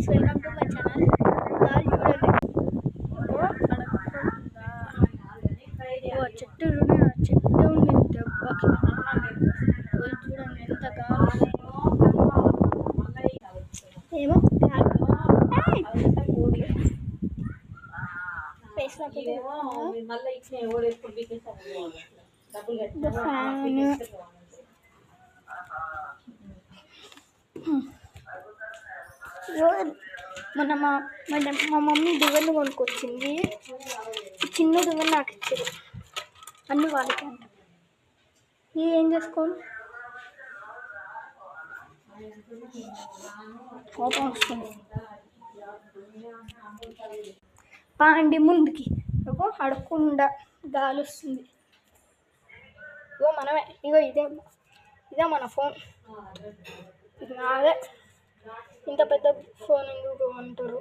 Guys, welcome to my channel. చెట్టు చెట్టు ఉంది దెబ్బకి. చూడండి ఎంత గాలి. ఏమో మొన్న మా మమ్మీ దువ్వెలు కొనుక్కొచ్చింది. చిన్న దువ్వెలు నాకు ఇచ్చారు, అన్ని వాళ్ళకి అంట. ఇది ఏం చేసుకోను, కోపం వస్తుంది. పాండి ముందుకి అడగకుండా గాలి వస్తుంది. ఇగో మనమే, ఇదే మన ఫోన్. ఇది నాదే. ఇంత పెద్ద ఫోన్ ఎందుకు అంటారు?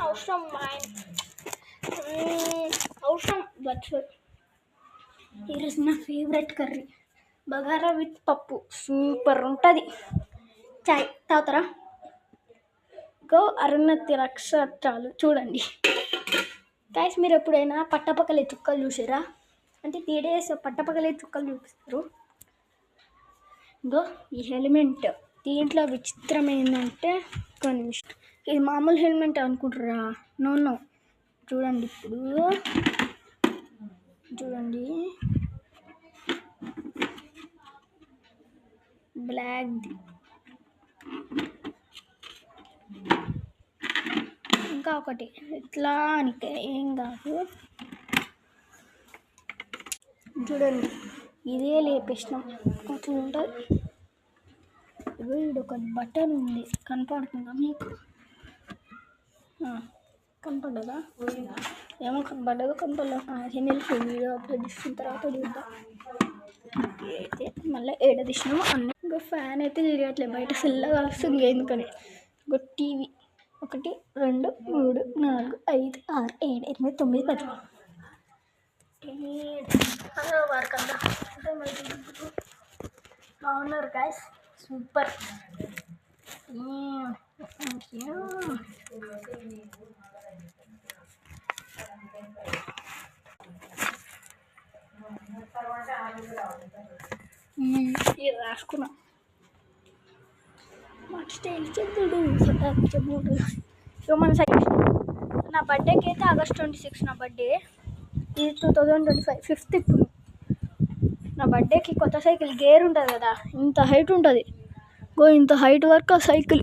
అవసరం అవసరం. ఈరోజు నా ఫేవరెట్ కర్రీ బగారా విత్ పప్పు. సూపర్ ఉంటుంది. చాయ్ తాగుతారా? గో అరుణతి నక్షత్రాలు చూడండి. గైస్, మీరు ఎప్పుడైనా పట్టపక్కలే చుక్కలు చూసారా? అంటే 3 days పట్టపక్కలే చుక్కలు చూపిస్తారు. గో ఈ హెల్మెట్ దీంట్లో విచిత్రం ఏంటంటే, కొన్ని ఇది మామూలు హెల్మెట్ అనుకుంటారా? నో. చూడండి, ఇప్పుడు చూడండి, బ్లాక్ది. ఇంకా ఒకటి ఇట్లా అనికే ఏం కాదు. చూడండి, ఇదే లేపేసినాం. కొంచెం ఉంటుంది. ఒక బటన్ ఉంది, కనపడుతుందా మీకు? కనపడదా? ఏమో కనపడదు, కనపడలేదు. వీడియో అప్లోడ్ చేసిన తర్వాత చూద్దాం. అయితే మళ్ళీ తీసినాము అన్నీ. ఇంకా ఫ్యాన్ అయితే తిరగట్లేదు, బయట ఫుల్గా వస్తుంది. ఎందుకని ఇంకో టీవీ 1 2 3 4 5 6 7 8 9 10 వర్క్ అంతా బాగున్నారు గైస్, సూపర్. ఇది రాసుకున్నా స్టైల్ చెప్పుడు చెప్పుడు. మన నా బర్త్డేకి అయితే August 26 నా బర్త్డే. ఇది 2025 5th. ఇప్పుడు నా బర్త్డేకి కొత్త సైకిల్ గేర్ ఉంటుంది కదా, ఇంత హైట్ ఉంటుంది. ఇంత హైట్ వరకు ఆ సైకిల్